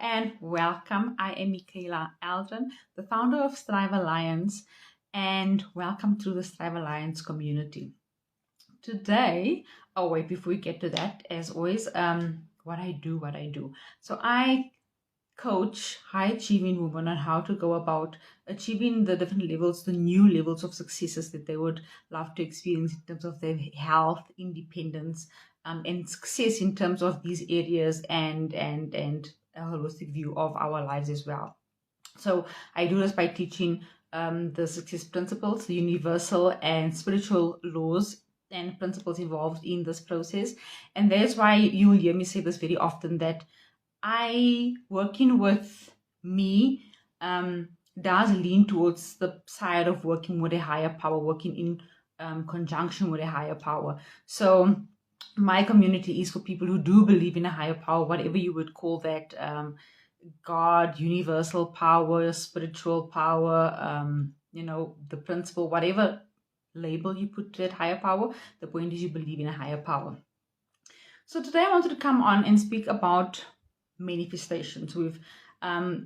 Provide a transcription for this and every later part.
and welcome. I am Michaela Aldrin, the founder of Strive Alliance, and welcome to the Strive Alliance community. Today, oh wait, before we get to that, as always, what I do. So I coach high achieving women on how to go about achieving the different levels, the new levels of successes that they would love to experience in terms of their health, independence, and success in terms of these areas and a holistic view of our lives as well. So I do this by teaching the success principles, the universal and spiritual laws and principles involved in this process. And that's why you will hear me say this very often, that I working with me does lean towards the side of working with a higher power, working in conjunction with a higher power. So my community is for people who do believe in a higher power, whatever you would call that, God, universal power, spiritual power, the principle, whatever label you put to that higher power. The point is you believe in a higher power. So today I wanted to come on and speak about manifestations.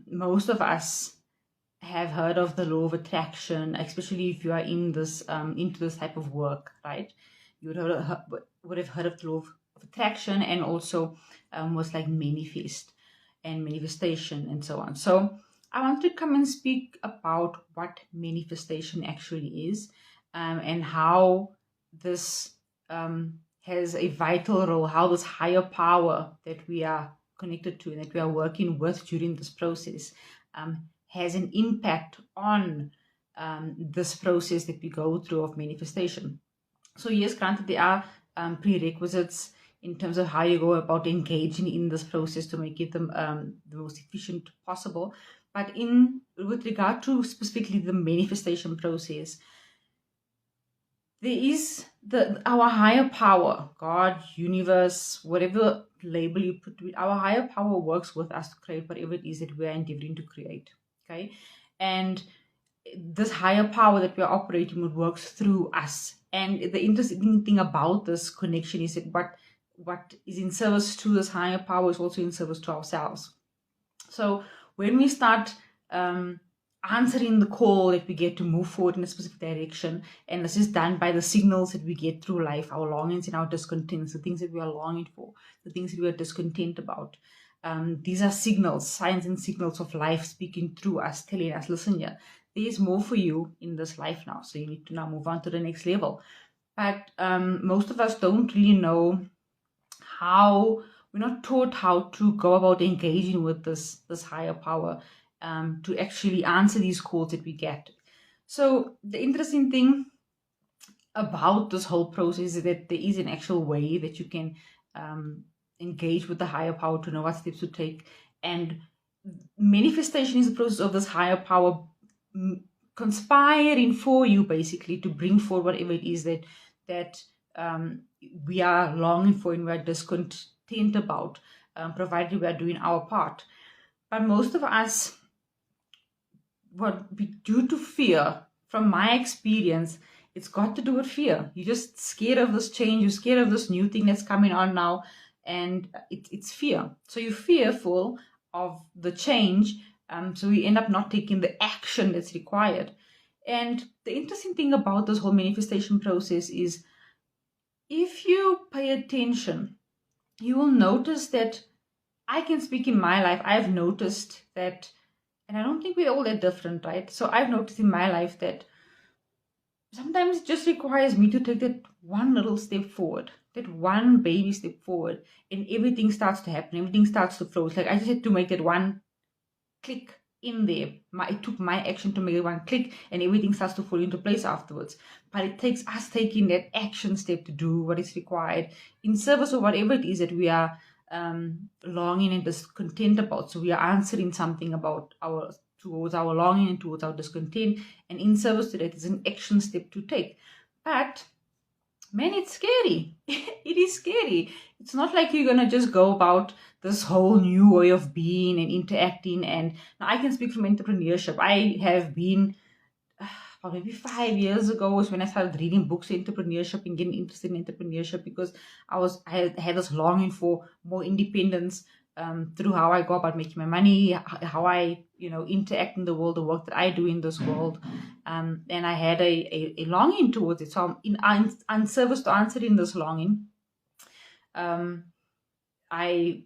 Most of us have heard of the law of attraction, especially if you are in this into this type of work, right? You would have heard of the law of attraction, and also was like manifest and manifestation and so on. So I want to come and speak about what manifestation actually is, and how this has a vital role, how this higher power that we are connected to and that we are working with during this process has an impact on this process that we go through of manifestation. So yes, granted, there are prerequisites in terms of how you go about engaging in this process to make it the most efficient possible. But with regard to specifically the manifestation process, there is our higher power, God, universe, whatever label you put to it. Our higher power works with us to create whatever it is that we are endeavoring to create. Okay, and this higher power that we are operating with works through us. And the interesting thing about this connection is that what is in service to this higher power is also in service to ourselves. So when we start answering the call that we get to move forward in a specific direction, and this is done by the signals that we get through life, our longings and our discontents, the things that we are longing for, the things that we are discontent about. These are signals, signs and signals of life speaking through us, telling us, listen here, there's more for you in this life now, so you need to now move on to the next level. But most of us don't really know how, we're not taught how to go about engaging with this higher power, to actually answer these calls that we get. So the interesting thing about this whole process is that there is an actual way that you can engage with the higher power to know what steps to take. And manifestation is the process of this higher power conspiring for you, basically, to bring forward whatever it is that we are longing for and we are discontent about, provided we are doing our part. But most of us, due to fear, from my experience, it's got to do with fear. You're just scared of this change, you're scared of this new thing that's coming on now, and it's fear. So you're fearful of the change, so you end up not taking the action that's required. And the interesting thing about this whole manifestation process is, if you pay attention, you will notice that, I can speak in my life, I've noticed that, and I don't think we're all that different, right? So I've noticed in my life that sometimes it just requires me to take that one little step forward, that one baby step forward, and everything starts to happen, everything starts to flow. It's like I just had to make that one click in there. It took my action to make it one click, and everything starts to fall into place afterwards. But it takes us taking that action step to do what is required in service of whatever it is that we are longing and discontent about. So we are answering something about towards our longing and towards our discontent, and in service to that is an action step to take. But man, it's scary. It is scary. It's not like you're gonna just go about this whole new way of being and interacting. And now I can speak from entrepreneurship. I have been maybe 5 years ago was when I started reading books on entrepreneurship and getting interested in entrepreneurship, because I had this longing for more independence, through how I go about making my money, how I, interact in the world, the work that I do in this world. And I had a longing towards it. So in service to answering this longing, um, I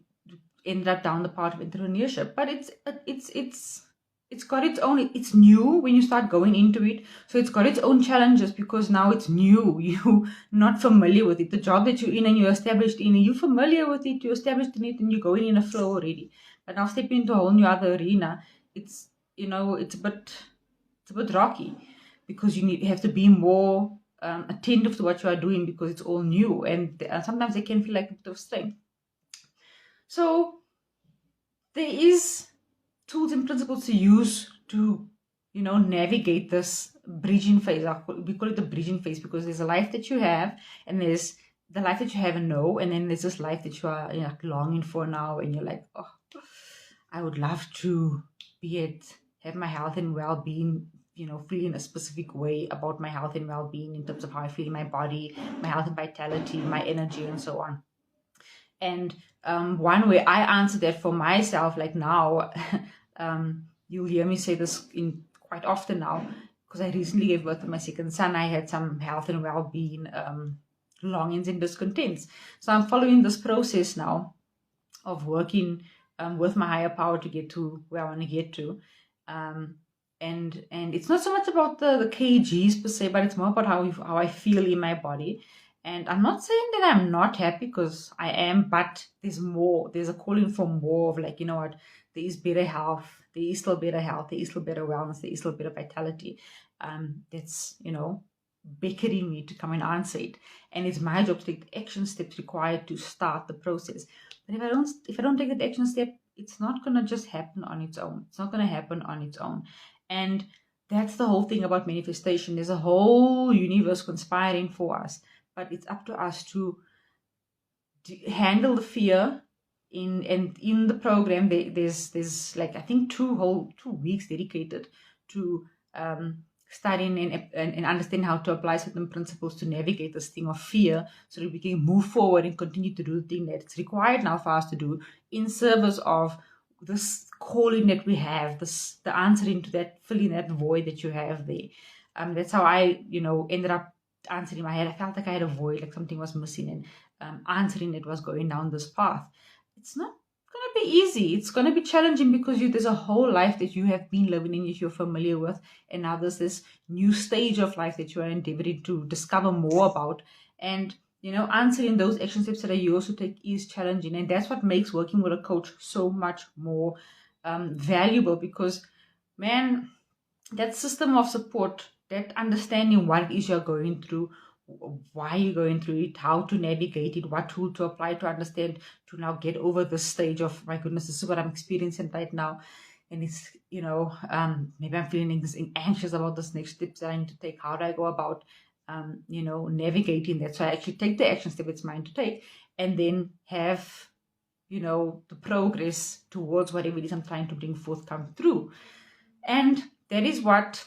ended up down the path of entrepreneurship. But it's got its own, it's new when you start going into it. So it's got its own challenges because now it's new. You're not familiar with it. The job that you're in and you're established in, you're familiar with it, you're established in it, and you're going in a flow already. But now stepping into a whole new other arena, it's, it's a bit rocky because you have to be more attentive to what you are doing because it's all new, and sometimes it can feel like a bit of strain. So there is tools and principles to use to, navigate this bridging phase. We call it the bridging phase because there's a life that you have, and there's the life that you have and know, and then there's this life that you are longing for now, and you're like, oh, I would love to have my health and well-being, feeling a specific way about my health and well-being in terms of how I feel in my body, my health and vitality, my energy, and so on. And one way I answer that for myself, like now, you'll hear me say this quite often now, because I recently gave birth to my second son. I had some health and well-being longings and discontents. So I'm following this process now of working with my higher power to get to where I want to get to. And it's not so much about the kgs per se, but it's more about how I feel in my body. And I'm not saying that I'm not happy, because I am, but there's more. There's a calling for more of like, what, there is better health, there is still better health, there is still better wellness, there is still better vitality. That's, beckoning me to come and answer it. And it's my job to take the action steps required to start the process. But if I don't take that action step, it's not gonna just happen on its own. It's not gonna happen on its own. And that's the whole thing about manifestation. There's a whole universe conspiring for us, but it's up to us to handle the fear. In the program, there's like, I think 2 weeks dedicated to studying and understanding how to apply certain principles to navigate this thing of fear, so that we can move forward and continue to do the thing that's required now for us to do in service of this calling that we have, the answering to that, filling that void that you have there. That's how I, ended up answering my head. I felt like I had a void, like something was missing, and answering it was going down this path. It's not going to be easy. It's going to be challenging because there's a whole life that you have been living in, you're familiar with, and now there's this new stage of life that you are endeavoring to discover more about. And answering those action steps that you also take is challenging, and that's what makes working with a coach so much more valuable. Because, man, that system of support, that understanding what it is you're going through, why you're going through it, how to navigate it, what tool to apply to understand, to now get over this stage of, my goodness, this is what I'm experiencing right now. And it's, maybe I'm feeling anxious about this next steps that I need to take. How do I go about, navigating that? So I actually take the action step it's mine to take, and then have, the progress towards whatever it is I'm trying to bring forth come through. And that is what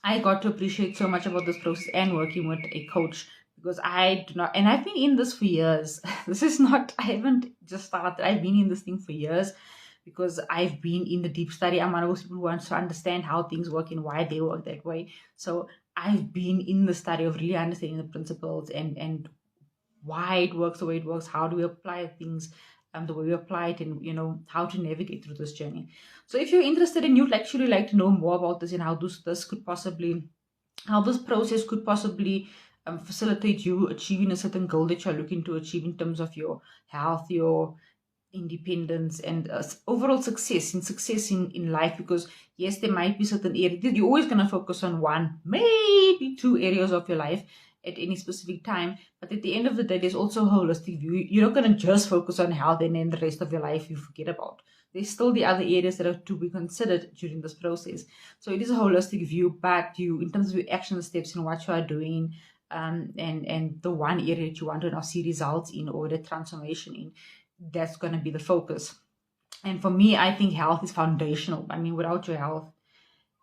I got to appreciate so much about this process and working with a coach, because I do not, and I've been in this for years. This is not, I haven't just started, I've been in this thing for years, because I've been in the deep study. I'm one of those people who wants to understand how things work and why they work that way. So I've been in the study of really understanding the principles and why it works the way it works, how do we apply things the way we apply it, and how to navigate through this journey. So if you're interested and you'd actually like to know more about this and how this process could possibly facilitate you achieving a certain goal that you're looking to achieve in terms of your health, your independence, and overall success in life. Because yes, there might be certain areas you're always going to focus on, 1, maybe 2 areas of your life at any specific time, but at the end of the day, there's also a holistic view. You're not going to just focus on health and then the rest of your life you forget about. There's still the other areas that are to be considered during this process. So it is a holistic view, but in terms of your action steps and what you are doing, and the one area that you want to now see results in, or the transformation in, that's going to be the focus. And for me, I think health is foundational. I mean, without your health,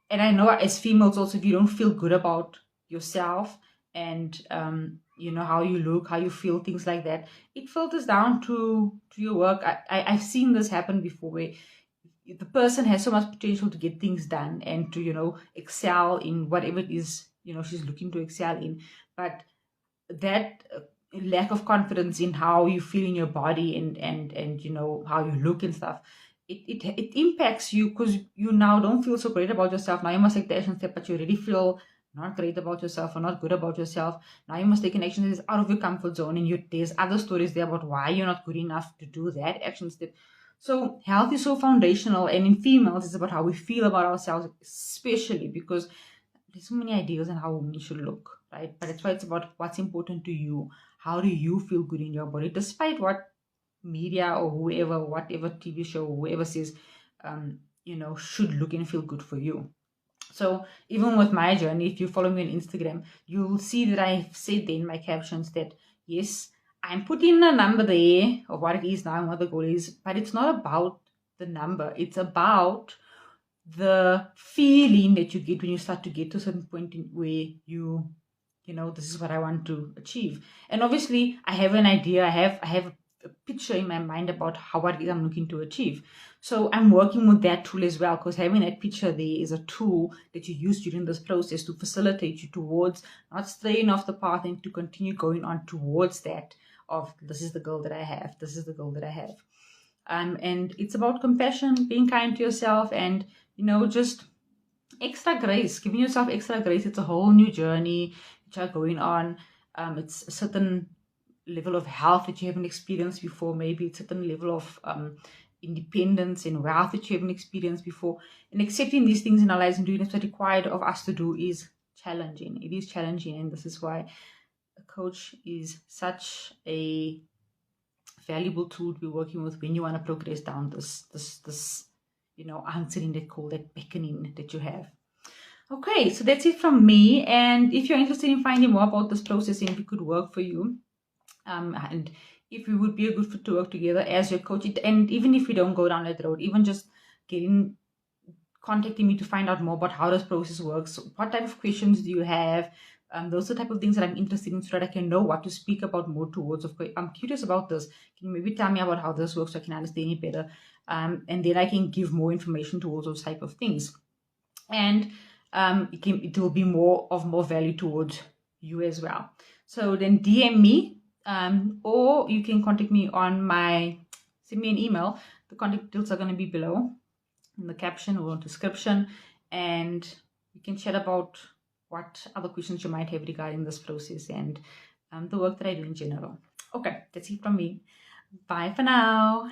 and I know as females also, if you don't feel good about yourself, and you know, how you look, how you feel, things like that, it filters down to your work. I've seen this happen before, where the person has so much potential to get things done and to, you know, excel in whatever it is, you know, she's looking to excel in, but that lack of confidence in how you feel in your body, and you know, how you look and stuff, it impacts you, because you now don't feel so great about yourself. Now you must take the action step, but you already feel not great about yourself or not good about yourself. Now you must take an action that is out of your comfort zone, and there's other stories there about why you're not good enough to do that action step. So health is so foundational, and in females it's about how we feel about ourselves, especially because there's so many ideas on how women should look, right? But that's why it's about what's important to you. How do you feel good in your body, despite what media or whoever, whatever TV show, whoever says, you know, should look and feel good for you. So even with my journey, if you follow me on Instagram, you'll see that I've said there in my captions that yes, I'm putting a number there of what it is now and what the goal is, but it's not about the number. It's about the feeling that you get when you start to get to a certain point in where you know, this is what I want to achieve. And obviously I have an idea, I have a picture in my mind about how, what it is I'm looking to achieve. So I'm working with that tool as well, because having that picture there is a tool that you use during this process to facilitate you towards not straying off the path, and to continue going on towards that of, this is the goal that I have, this is the goal that I have. And it's about compassion, being kind to yourself, and you know, just extra grace, giving yourself extra grace. It's a whole new journey that you're going on. It's a certain level of health that you haven't experienced before. Maybe it's a certain level of independence and wealth that you haven't experienced before. And accepting these things in our lives and doing what's required of us to do is challenging. It is challenging, and this is why a coach is such a valuable tool to be working with when you want to progress down this you know, answering that call, that beckoning that you have. Okay, so that's it from me. And if you're interested in finding more about this process and if it could work for you, and if we would be a good fit to work together as your coach, and even if we don't go down that road, even just contacting me to find out more about how this process works, what type of questions do you have, those are the type of things that I'm interested in, so that I can know what to speak about more towards. Of course, I'm curious about this. Can you maybe tell me about how this works so I can understand it better? And then I can give more information towards those type of things. And it will be more value towards you as well. So then DM me, or you can contact me on send me an email. The contact details are going to be below in the caption or description, and we can chat about what other questions you might have regarding this process and the work that I do in general. Okay, that's it from me. Bye for now.